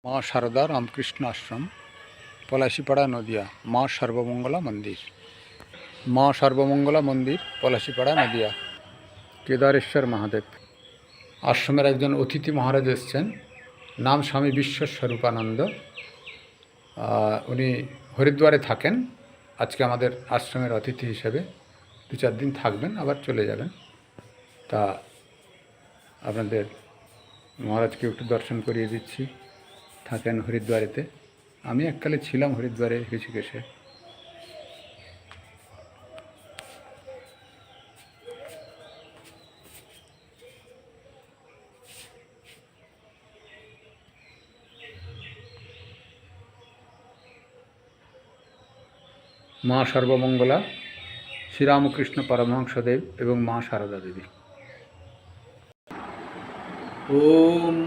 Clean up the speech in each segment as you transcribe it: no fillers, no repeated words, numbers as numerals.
মা সারদা রামকৃষ্ণ আশ্রম, পলাশিপাড়া, নদিয়া। মা সর্বমঙ্গলা মন্দির, মা সর্বমঙ্গলা মন্দির, পলাশিপাড়া, নদিয়া। কেদারেশ্বর মহাদেব আশ্রমের একজন অতিথি মহারাজ এসছেন, নাম স্বামী বিশ্বস্বরূপানন্দ। উনি হরিদ্বারে থাকেন। আজকে আমাদের আশ্রমের অতিথি হিসেবে 2-4 দিন থাকবেন, আবার চলে যাবেন। তা আপনাদের মহারাজকে একটু দর্শন করিয়ে দিচ্ছি। থাকেন হরিদ্বারেতে। আমি এককালে ছিলাম হরিদ্বারে, ঋষিকেশে। মা সর্বমঙ্গলা শ্রীরামকৃষ্ণ পরমহংসদেব এবং মা সারদা দেবী। ওম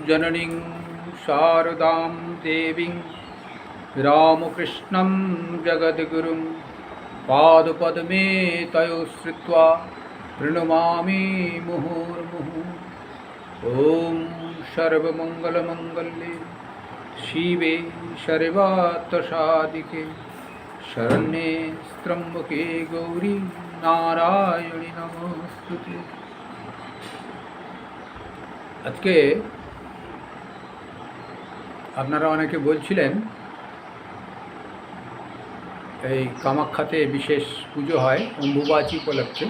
জননীং শারদাং দেবীং রামকৃষ্ণং জগদ্গুরুং পাদপদ্মে তয়োশ্রিত্বা প্রণমামি মুহুর্মুহুঃ। ওম সর্বমঙ্গলমঙ্গলে শিবে সর্বার্থসাধিকে শরণ্যে ত্র্যম্বকে গৌরী নারায়ণী নমস্তুতে। আজকে আপনারা অনেকে বলছিলেন এই কামাখ্যাতে বিশেষ পুজো হয় অম্বুবাচী উপলক্ষে।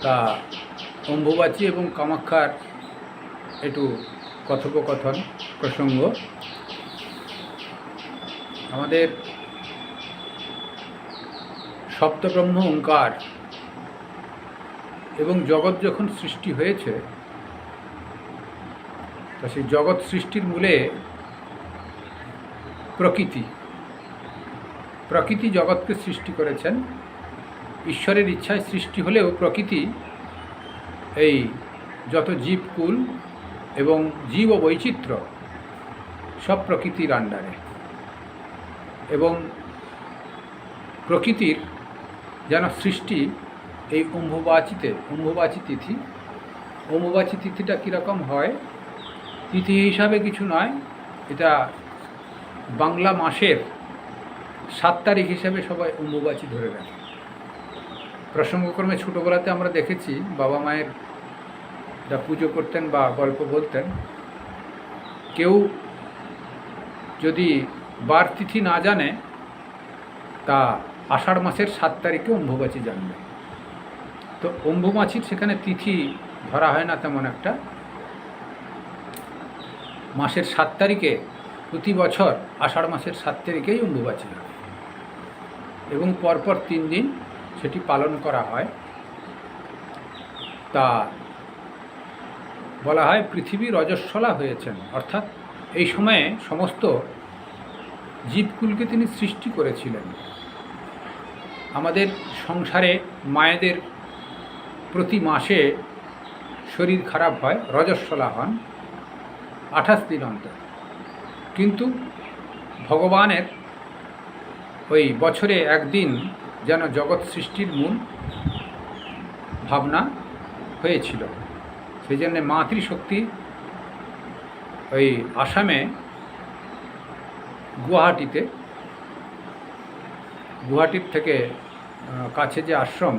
তা অম্বুবাচী এবং কামাখ্যার একটু কথোপকথন প্রসঙ্গ। আমাদের সপ্তব্রহ্ম ওঙ্কার এবং জগৎ যখন সৃষ্টি হয়েছে, তা সেই জগৎ সৃষ্টির মূলে প্রকৃতি জগৎকে সৃষ্টি করেছেন। ঈশ্বরের ইচ্ছায় সৃষ্টি হলেও প্রকৃতি এই যত জীবকুল এবং জীব বৈচিত্র্য সব প্রকৃতির আন্ডারে, এবং প্রকৃতির যেন সৃষ্টি এই অম্বুবাচী তিথিটা কীরকম হয়, তিথি হিসাবে কিছু নয়, এটা বাংলা মাসের 7 তারিখ হিসাবে সবাই অম্বুবাচী ধরে নেয়। প্রসঙ্গক্রমে ছোটোবেলাতে আমরা দেখেছি বাবা মায়ের যা পুজো করতেন বা গল্প বলতেন, কেউ যদি বার তিথি না জানে তা আষাঢ় মাসের 7 তারিখে অম্বুবাচী জানবে। তো অম্বুবাচীর সেখানে তিথি ধরা হয় না তেমন একটা। মাসের 7 তারিখে প্রতি বছর আষাঢ় মাসের 7 তারিখেই অম্বুবাচী হয় এবং পরপর 3 দিন সেটি পালন করা হয়। তা বলা হয় পৃথিবী রজস্বলা হয়েছেন, অর্থাৎ এই সময়ে সমস্ত জীবকুলকে তিনি সৃষ্টি করেছিলেন। আমাদের সংসারে মায়েদের প্রতি মাসে শরীর খারাপ হয়, রজস্বলা হন 28 দিন অন্তর। কিন্তু ভগবানের ওই বছরে একদিন যেন জগৎ সৃষ্টির মূল ভাবনা হয়েছিল। সেই জন্যে মাতৃশক্তি ওই আসামে গুয়াহাটির থেকে কাছে যে আশ্রম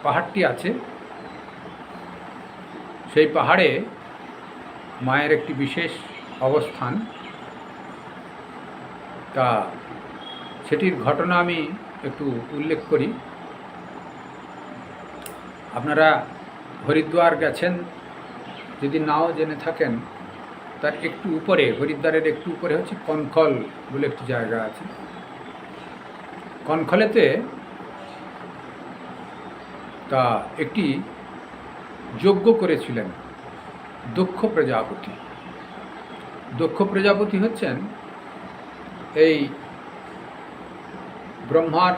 পাহাড়টি আছে, সেই পাহাড়ে মায়ের একটি বিশেষ অবস্থান। তা সেটির ঘটনা আমি একটু উল্লেখ করি। আপনারা হরিদ্বার গেছেন, যদি নাও জেনে থাকেন, তার একটু উপরে, হরিদ্বারের একটু উপরে হচ্ছে কনখল বলে একটি জায়গা আছে। কনখলেতে তা একটি যজ্ঞ করেছিলেন দক্ষ প্রজাপতি হচ্ছেন এই ব্রহ্মার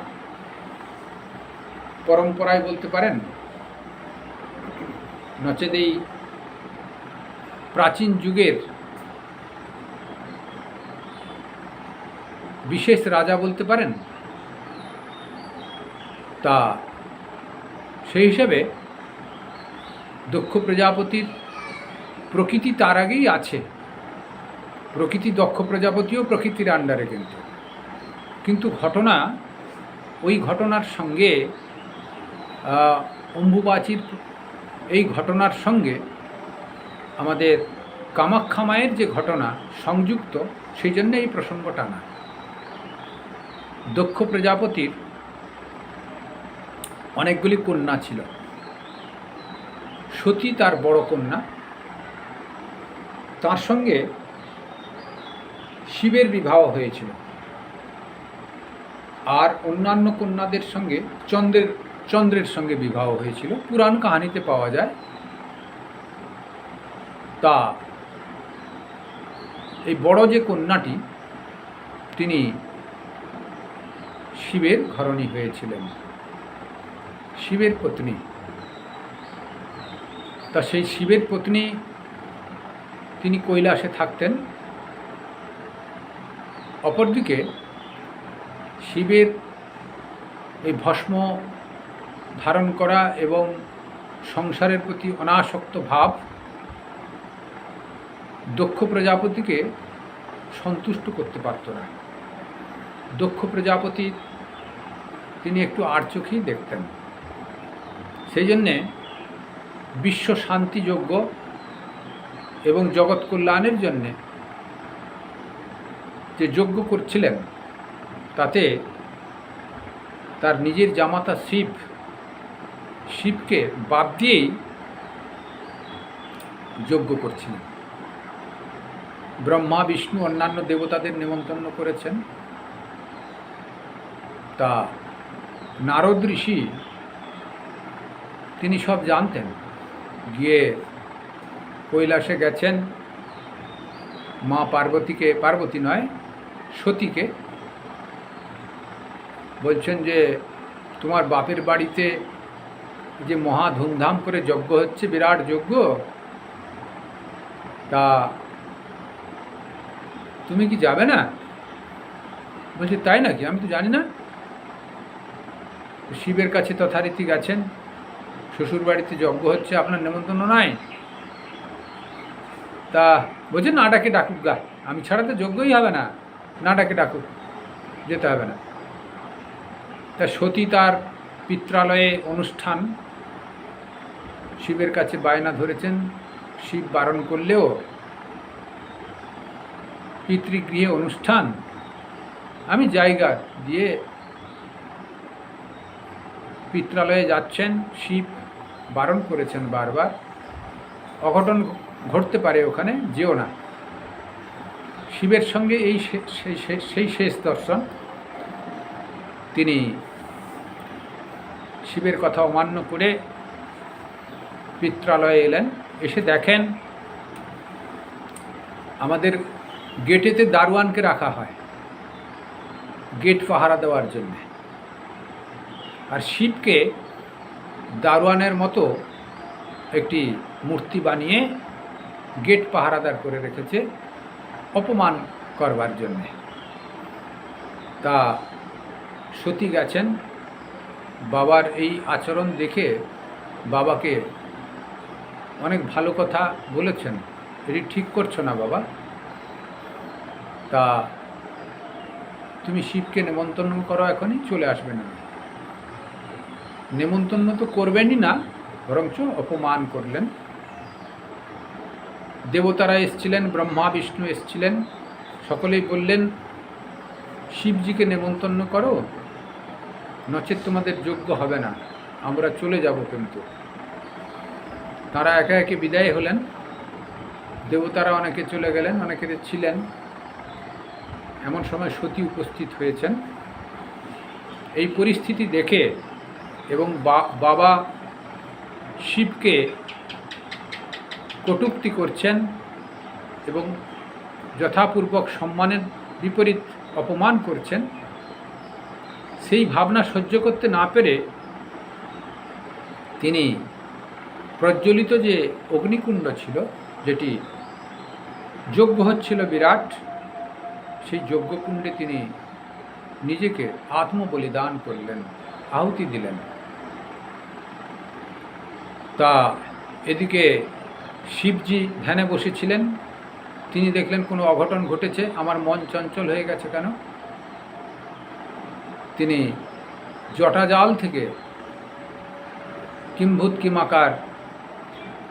পরম্পরায় বলতে পারেন, নচেত এই প্রাচীন যুগের বিশেষ রাজা বলতে পারেন। তা সেই হিসাবে দক্ষ প্রজাপতির প্রকৃতি তার আগেই আছে। প্রকৃতি দক্ষ প্রজাপতিও প্রকৃতির আন্ডারে, কিন্তু ঘটনা, ওই ঘটনার সঙ্গে অম্বুবাচীর এই ঘটনার সঙ্গে আমাদের কামাখ্যা মায়ের যে ঘটনা সংযুক্ত, সেই জন্য এই প্রসঙ্গটা না। দক্ষ প্রজাপতির অনেকগুলি কন্যা ছিল। সতী তার বড় কন্যা, তার সঙ্গে শিবের বিবাহ হয়েছিল। আর অন্যান্য কন্যাদের সঙ্গে চন্দ্রের সঙ্গে বিবাহ হয়েছিল, পুরাণ কাহিনীতে পাওয়া যায়। তা এই বড় যে কন্যাটি, তিনি শিবের ঘরণী হয়েছিলেন, শিবের পত্নী। তা সেই শিবের পত্নী তিনি কৈলাসে থাকতেন। অপরদিকে শিবের এই ভস্ম ধারণ করা এবং সংসারের প্রতি অনাসক্ত ভাব দক্ষ প্রজাপতিকে সন্তুষ্ট করতে পারত না। দক্ষ প্রজাপতি তিনি একটু আড়চোখেই দেখতেন। সেই জন্যে বিশ্ব শান্তি যজ্ঞ এবং জগৎ কল্যাণের জন্যে যে যজ্ঞ করছিলেন, তাতে তার নিজের জামাতা শিবকে বাদ দিয়েই যজ্ঞ করছিলেন। ব্রহ্মা, বিষ্ণু, অন্যান্য দেবতাদের নেমন্তন্ন করেছেন। তা নারদ ঋষি তিনি সব জানতেন। গিয়ে কৈলাসে গেছেন, মা পার্বতী নয়, সতীকে বলছেন যে তোমার বাপের বাড়িতে যে মহা ধুমধাম করে যজ্ঞ হচ্ছে, বিরাট যজ্ঞ, তা তুমি কি যাবে না? বলছে তাই নাকি, আমি তো জানি না। শিবের কাছে যথারীতি গেছেন, শ্বশুর বাড়িতে যজ্ঞ হচ্ছে, আপনার নেমন্তন্ন নাই। তা বলছে না ডাকে ডাকুক গা, আমি ছাড়া তো যজ্ঞই হবে না, না ডাকে ডাকুক, যেতে হবে না। তা সতী তার পিত্রালয়ে অনুষ্ঠান শিবের কাছে বায়না ধরেছেন। শিব বারণ করলেও পিতৃগৃহে অনুষ্ঠান, আমি জায়গা দিয়ে পিত্রালয়ে যাচ্ছেন। শিব বারণ করেছেন বারবার, অঘটন ঘটতে পারে, ওখানে যেও না। শিবের সঙ্গে সেই শেষ দর্শন। তিনি শিবের কথা অমান্য করে পিত্রালয়ে এলেন। এসে দেখেন আমাদের গেটেতে দারোয়ানকে রাখা হয় গেট পাহারা দেওয়ার জন্য, আর শিবকে দারোয়ানের মতো একটি মূর্তি বানিয়ে গেট পাহারাদার করে রেখেছে অপমান করবার জন্যে। তা সতী গেছেন, বাবার এই আচরণ দেখে বাবাকে অনেক ভালো কথা বলেছেন, এটি ঠিক করছো না বাবা। তা তুমি শিবকে নেমন্তন্ন করো, এখনই চলে আসবে না। নেমন্তন্ন তো করবেনই না, বরঞ্চ অপমান করলেন। দেবতারা এসছিলেন, ব্রহ্মা বিষ্ণু এসছিলেন, সকলেই বললেন শিবজিকে নেমন্তন্ন করো, নচেৎ তোমাদের যোগ্য হবে না, আমরা চলে যাব। কিন্তু তারা একে একে বিদায় হলেন। দেবতারা অনেকে চলে গেলেন, অনেকে ছিলেন। এমন সময় সতী উপস্থিত হয়েছেন। এই পরিস্থিতি দেখে এবং বাবা শিবকে কটূক্তি করছেন এবং যথাপূর্বক সম্মানের বিপরীত অপমান করছেন, সেই ভাবনা সহ্য করতে না পেরে তিনি প্রজ্বলিত যে অগ্নিকুণ্ড ছিল, যেটি যজ্ঞ হচ্ছিল বিরাট, সেই যজ্ঞকুণ্ডে তিনি নিজেকে আত্মবলিদান করলেন, আহুতি দিলেন। তা এদিকে শিবজি ধ্যানে বসেছিলেন, তিনি দেখলেন কোনো অঘটন ঘটেছে, আমার মন চঞ্চল হয়ে গেছে কেন? তিনি জটাজাল থেকে কিম্ভূত কিমাকার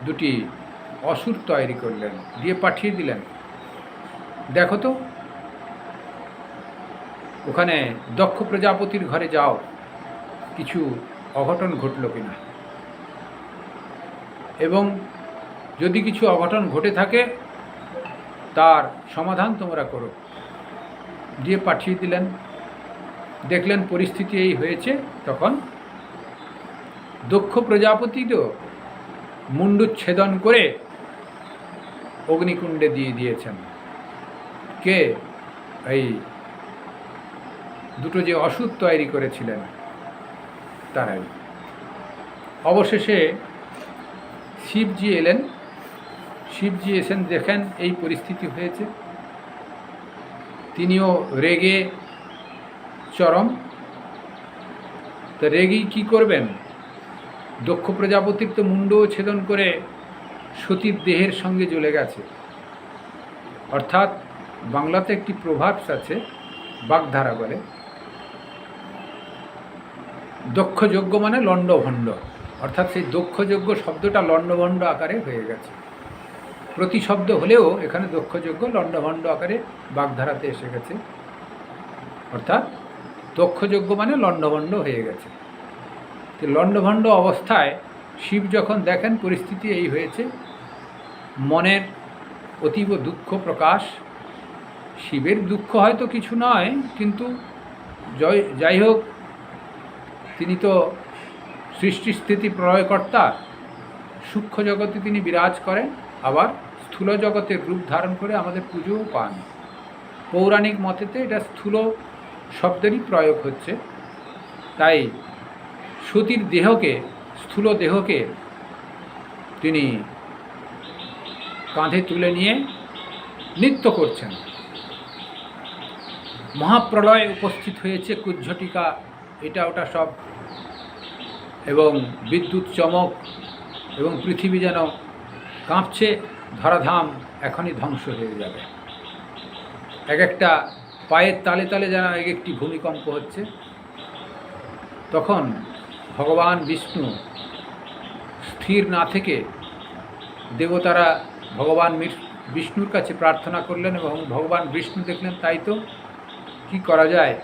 দুটি অসুর তৈরি করলেন, দিয়ে পাঠিয়ে দিলেন, দেখো তো ওখানে দক্ষ প্রজাপতির ঘরে যাও, কিছু অঘটন ঘটল কিনা, এবং যদি কিছু অঘটন ঘটে থাকে তার সমাধান তোমরা করো। দিয়ে পাঠিয়ে দিলেন। দেখলেন পরিস্থিতি এই হয়েছে, তখন দক্ষ প্রজাপতি তো মুণ্ডুচ্ছেদন করে অগ্নিকুণ্ডে দিয়ে দিয়েছেন। কে? এই দুটো যে অসুর তৈরি করেছিলেন তারাই। অবশেষে শিবজি এলেন। শিবজি এসেন, দেখেন এই পরিস্থিতি হয়েছে, তিনিও রেগে চরম। তা রেগেই কী করবেন? দক্ষ প্রজাপতির তো মুণ্ডও ছেদন করে সতীর দেহের সঙ্গে জ্বলে গেছে। অর্থাৎ বাংলাতে একটি প্রভাবস আছে, বাগধারা বলে, দক্ষযজ্ঞ মানে লণ্ডভণ্ড, অর্থাৎ সেই দক্ষযজ্ঞ শব্দটা লণ্ডভণ্ড আকারে হয়ে গেছে। প্রতিশব্দ হলেও এখানে দক্ষযজ্ঞ লণ্ডভণ্ড আকারে বাগধারাতে এসে গেছে, অর্থাৎ দক্ষযজ্ঞ মানে লণ্ডভণ্ড হয়ে গেছে। তো লণ্ডভণ্ড অবস্থায় শিব যখন দেখেন পরিস্থিতি এই হয়েছে, মনের অতীব দুঃখ প্রকাশ। শিবের দুঃখ হয়তো কিছু নয়, কিন্তু যাই হোক, তিনি তো সৃষ্টি স্থিতি প্রলয়কর্তা, সূক্ষ্ম জগতে তিনি বিরাজ করেন, আবার স্থূল জগতের রূপ ধারণ করে আমাদের পুজোও পান। পৌরাণিক মতেতে এটা স্থূল শব্দেরই প্রয়োগ হচ্ছে। তাই সতীর দেহকে, স্থূল দেহকে তিনি কাঁধে তুলে নিয়ে নৃত্য করছেন। মহাপ্রলয় উপস্থিত হয়েছে, কুজ্ঝটিকা এটা ওটা সব, এবং বিদ্যুৎ চমক, এবং পৃথিবী যেন কাঁপছে, ধরাধাম এখনই ধ্বংস হয়ে যাবে। এক একটা পায়ের তালে তালে যেন এক একটি ভূমিকম্প হচ্ছে। তখন ভগবান বিষ্ণু স্থির না থেকে দেবতারা ভগবান বিষ্ণুর কাছে প্রার্থনা করলেন, এবং ভগবান বিষ্ণু দেখলেন তাই তো, কি করা যায়?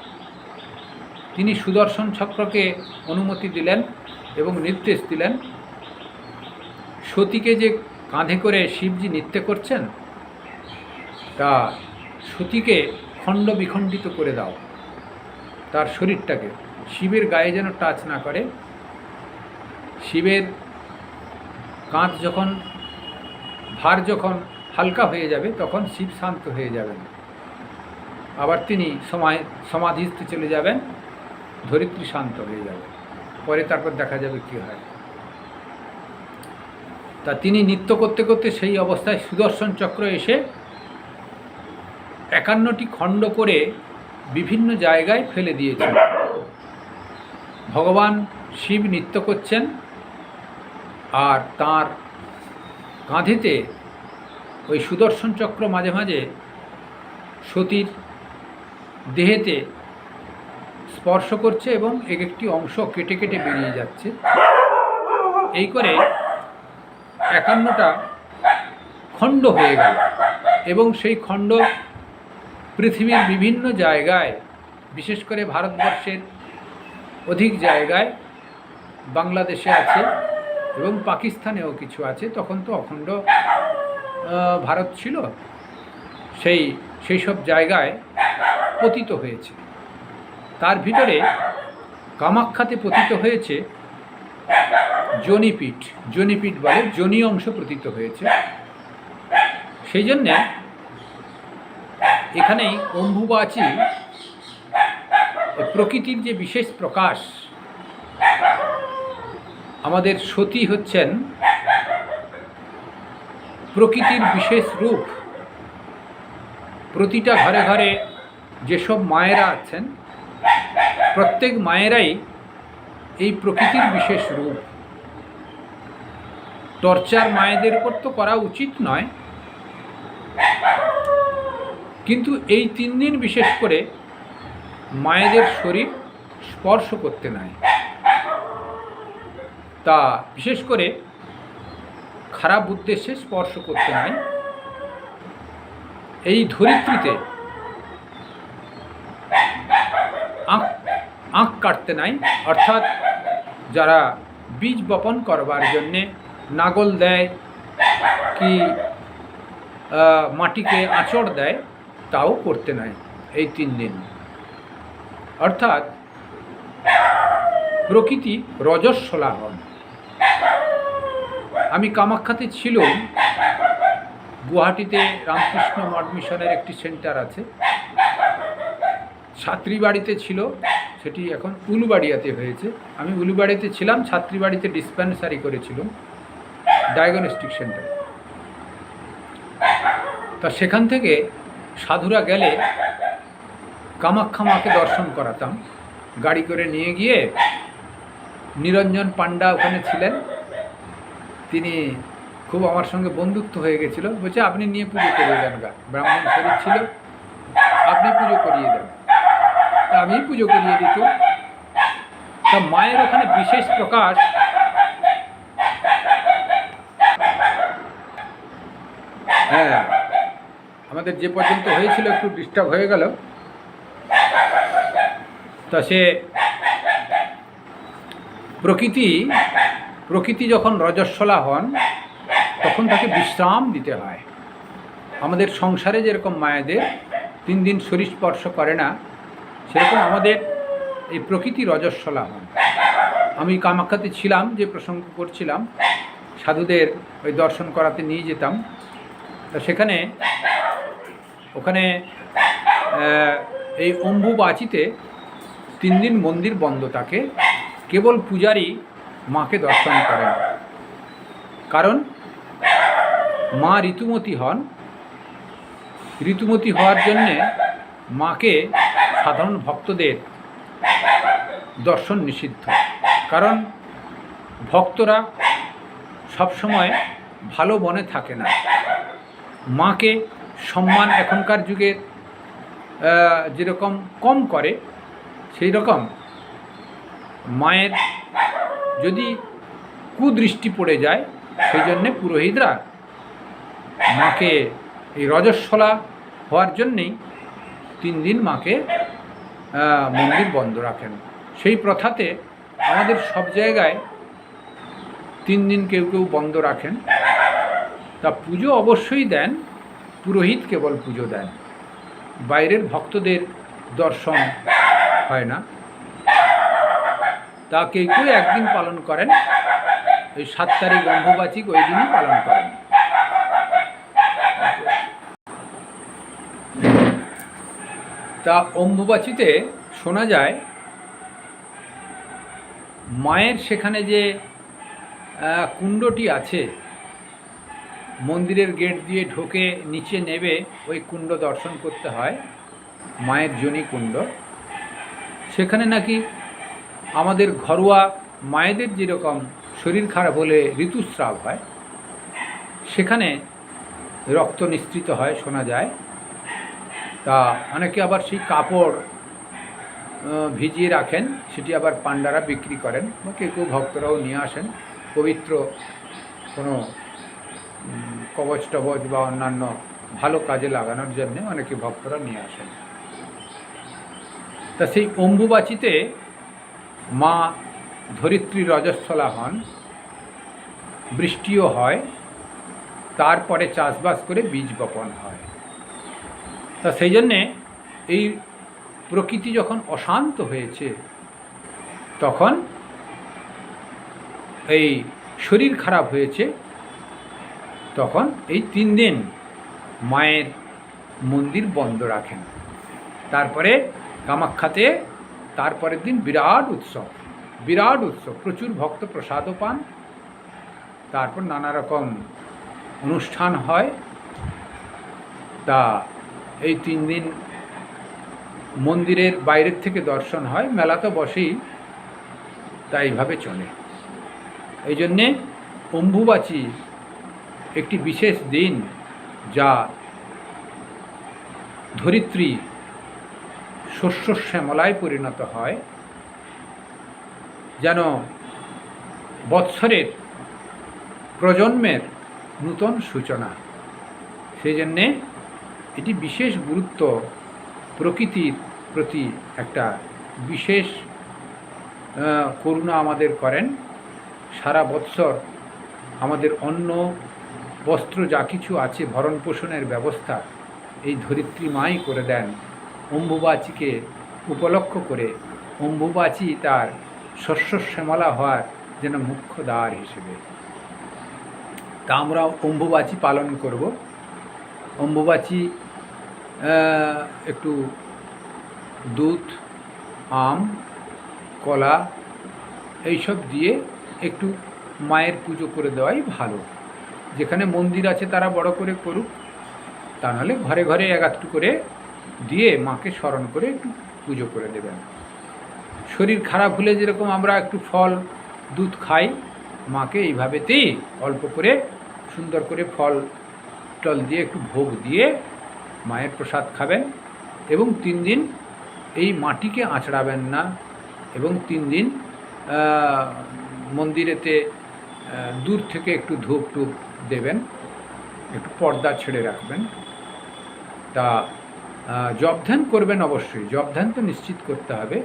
তিনি সুদর্শন চক্রকে অনুমতি দিলেন এবং নির্দেশ দিলেন, সতীকে যে কাঁধে করে শিবজি নৃত্য করছেন, তা সতীকে খণ্ড বিখণ্ডিত করে দাও, তার শরীরটাকে শিবের গায়ে যেন টাচ না করে। শিবের কাঁধ যখন, ভার যখন হালকা হয়ে যাবে, তখন শিব শান্ত হয়ে যাবেন, আবার তিনি সমাধিস্থ চলে যাবেন, ধরিত্রী শান্ত হয়ে যাবে, পরে তারপর দেখা যাবে কী হয়। তা তিনি নৃত্য করতে করতে সেই অবস্থায় সুদর্শন চক্র এসে 51টি খণ্ড করে বিভিন্ন জায়গায় ফেলে দিয়েছেন। ভগবান শিব নৃত্য করছেন, আর তাঁর কাঁধেতে ওই সুদর্শন চক্র মাঝে মাঝে সতীর দেহেতে স্পর্শ করছে, এবং এক একটি অংশ কেটে কেটে বেরিয়ে যাচ্ছে। এই করে 51টা খণ্ড হয়ে গেল, এবং সেই খণ্ড পৃথিবীর বিভিন্ন জায়গায়, বিশেষ করে ভারতবর্ষের অধিক জায়গায়, বাংলাদেশে আছে এবং পাকিস্তানেও কিছু আছে। তখন তো অখণ্ড ভারত ছিল, সেই সব জায়গায় পতিত হয়েছে। তার ভিতরে কামাখ্যাতে পতিত হয়েছে যোনিপীঠ। যোনিপীঠ বলে, যোনি অংশ পতিত হয়েছে। সেই জন্যে এখানেই অম্বুবাচী, প্রকৃতির যে বিশেষ প্রকাশ, আমাদের সতী হচ্ছেন প্রকৃতির বিশেষ রূপ। প্রতিটা ঘরে ঘরে যেসব মায়েরা আছেন, প্রত্যেক মায়েরাই এই প্রকৃতির বিশেষ রূপ। টর্চার মায়েদের উপর তো করা উচিত নয়, কিন্তু এই 3 দিন বিশেষ করে মায়েদের শরীর স্পর্শ করতে নাই। তা বিশেষ করে খারাপ উদ্দেশ্যে স্পর্শ করতে নাই। এই ধরিত্রীতে আঁক কাটতে নাই, অর্থাৎ যারা বীজ বপন করবার জন্যে নাগল দেয় কি মাটিকে আঁচড় দেয়, তাও করতে নাই এই 3 দিন। অর্থাৎ প্রকৃতি রজস্বলা হন। আমি কামাখ্যাতে ছিলাম, গুয়াহাটিতে রামকৃষ্ণ মঠ মিশনের একটি সেন্টার আছে, ছাত্রীবাড়িতে ছিল, সেটি এখন উলুবাড়িয়াতে হয়েছে। আমি উলুবাড়িতে ছিলাম, ছাত্রীবাড়িতে ডিসপেন্সারি করেছিলাম, ডায়াগনস্টিক সেন্টার। তা সেখান থেকে সাধুরা গেলে কামাখ্যা মাকে দর্শন করাতাম, গাড়ি করে নিয়ে গিয়ে। নিরঞ্জন পাণ্ডা ওখানে ছিলেন, তিনি খুব আমার সঙ্গে বন্ধুত্ব হয়ে গেছিল। বলছে আপনি নিয়ে পুজো করিয়ে দেন, ব্রাহ্মণ শরীর ছিল, আপনি পুজো করিয়ে দেন। তা আমি পুজো করিয়ে দিত। তা মায়ের ওখানে বিশেষ প্রকাশ, হ্যাঁ আমাদের যে পর্যন্ত হয়েছিল একটু ডিস্টার্ব হয়ে গেল। তা সে প্রকৃতি যখন রজস্বলা হন তখন তাকে বিশ্রাম দিতে হয়। আমাদের সংসারে যেরকম মায়েদের 3 দিন শরীর স্পর্শ করে না, সেরকম আমাদের এই প্রকৃতি রজস্বলা হন। আমি কামাখ্যাতে ছিলাম, যে প্রসঙ্গ করছিলাম, সাধুদের ওই দর্শন করাতে নিয়ে যেতাম। তা ওখানে এই অম্বুবাচিতে 3 দিন মন্দির বন্ধ থাকে, কেবল পূজারী মাকে দর্শন করেন। কারণ মা ঋতুমতী হন, ঋতুমতী হওয়ার জন্যে মাকে সাধারণ ভক্তদের দর্শন নিষিদ্ধ। কারণ ভক্তরা সবসময় ভালো মনে থাকে না। মাকে সম্মান এখনকার যুগে যেরকম কম করে, সেই রকম মায়ের যদি কুদৃষ্টি পড়ে যায়, সেই জন্যে পুরোহিতরা মাকে এই রজস্বলা হওয়ার জন্যেই 3 দিন মাকে মন্দির বন্ধ রাখেন। সেই প্রথাতে আমাদের সব জায়গায় 3 দিন কেউ কেউ বন্ধ রাখেন। তা পুজো অবশ্যই দেন, পুরোহিত কেবল পুজো দেন, বাইরের ভক্তদের দর্শন হয় না। তা কেউ কেউ একদিন পালন করেন, ওই 7 তারিখ অম্বুবাচিক, ওই দিনই পালন করেন। তা অম্বুবাচিতে শোনা যায় মায়ের সেখানে যে কুণ্ডটি আছে, মন্দিরের গেট দিয়ে ঢোকে নিচে নেবে ওই কুণ্ড দর্শন করতে হয়, মায়ের যোনি কুণ্ড। সেখানে নাকি আমাদের ঘরোয়া মায়েদের যেরকম শরীর খারাপ হলে ঋতুস্রাব হয়, সেখানে রক্ত নিঃসৃত হয় শোনা যায়। তা অনেকে আবার সেই কাপড় ভিজিয়ে রাখেন, সেটি আবার পাণ্ডারা বিক্রি করেন, বা কেউ কেউ ভক্তরাও নিয়ে আসেন পবিত্র কোনো কবচ টবচ বা অন্যান্য ভালো কাজে লাগানোর জন্য অনেকে ভক্তরা নিয়ে আসেন। তা সেই অম্বুবাচিতে মা ধরিত্রী রজস্বলা হন, বৃষ্টিও হয়, তারপরে চাষবাস করে বীজ বপন হয়। তা সেই জন্যে এই প্রকৃতি যখন অশান্ত হয়েছে, তখন এই শরীর খারাপ হয়েছে, তখন এই 3 দিন মায়ের মন্দির বন্ধ রাখেন। তারপরে কামাখ্যাতে তারপরের দিন বিরাট উৎসব, প্রচুর ভক্ত প্রসাদও পান। তারপর নানা রকম অনুষ্ঠান হয়। তা এই 3 দিন মন্দিরের বাইরের থেকে দর্শন হয়, মেলা তো বসেই, তাই এইভাবে চলে। এই জন্যে অম্বুবাচী একটি বিশেষ দিন, যা ধরিত্রী শস্য শ্যামলায় পরিণত হয়, যেন বৎসরের প্রজন্মের নূতন সূচনা। সেই জন্যে এটি বিশেষ গুরুত্ব, প্রকৃতির প্রতি একটা বিশেষ করুণা আমাদের করেন। সারা বৎসর আমাদের অন্ন বস্ত্র যা কিছু আছে, ভরণ পোষণের ব্যবস্থা এই ধরিত্রী মাই করে দেন। অম্বুবাচীকে উপলক্ষ করে অম্বুবাচী তার শস্য শ্যামলা হওয়ার যেন মুখ্য দ্বার হিসেবে, তা আমরা অম্বুবাচী পালন করব। অম্বুবাচী একটু দুধ, আম, কলা এইসব দিয়ে একটু মায়ের পুজো করে দেওয়াই ভালো। যেখানে মন্দির আছে তারা বড় করে করুক, তা নাহলে ঘরে ঘরে একটু করে দিয়ে মাকে স্মরণ করে একটু পুজো করে দেবেন। শরীর খারাপ হলে যেরকম আমরা একটু ফল দুধ খাই, মাকে এইভাবেতেই অল্প করে সুন্দর করে ফল টল দিয়ে একটু ভোগ দিয়ে মায়ের প্রসাদ খাবেন। এবং 3 দিন এই মাটিকে আঁচড়াবেন না, এবং 3 দিন মন্দিরেতে দূর থেকে একটু ধূপ টুপ দেবেন, একটু পর্দা ছেড়ে রাখবেন। তা জপ ধ্যান করবেন অবশ্যই, জপ ধ্যান তো নিশ্চিত করতে হবে।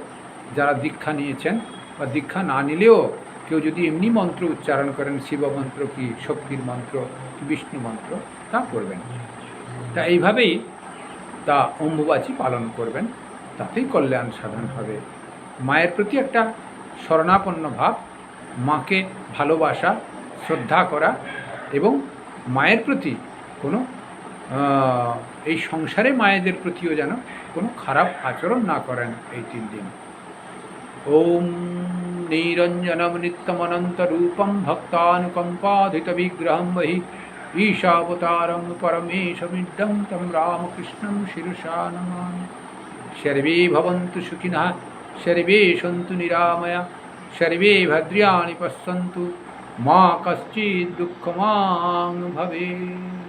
যারা দীক্ষা নিয়েছেন বা দীক্ষা না নিলেও কেউ যদি এমনি মন্ত্র উচ্চারণ করেন, শিব মন্ত্র কি শক্তির মন্ত্র কি বিষ্ণু মন্ত্র, তা করবেন। তা এইভাবেই তা অম্বুবাচী পালন করবেন, তাতেই কল্যাণ সাধন হবে। মায়ের প্রতি একটা শরণাপন্ন ভাব, মাকে ভালোবাসা শ্রদ্ধা করা, এবং মায়ের প্রতি কোনো এই সংসারে মায়েদের প্রতিও যেন কোনো খারাপ আচরণ না করেন এই 3 দিন। ওম নিরঞ্জনম নিত্যমনন্তরূপম ভক্তানুকম্পাধিত বিগ্রহম বহি ঈশাবতারং পরমেশমিদং তম রামকৃষ্ণং শিরসা নমামি। সর্বে ভবন্তু সুখিনঃ, সর্বে সন্তু নিরাময়া, সর্বে ভদ্রাণি পশ্যন্তু, মা কশ্চিৎ দুঃখমাং ভবেৎ।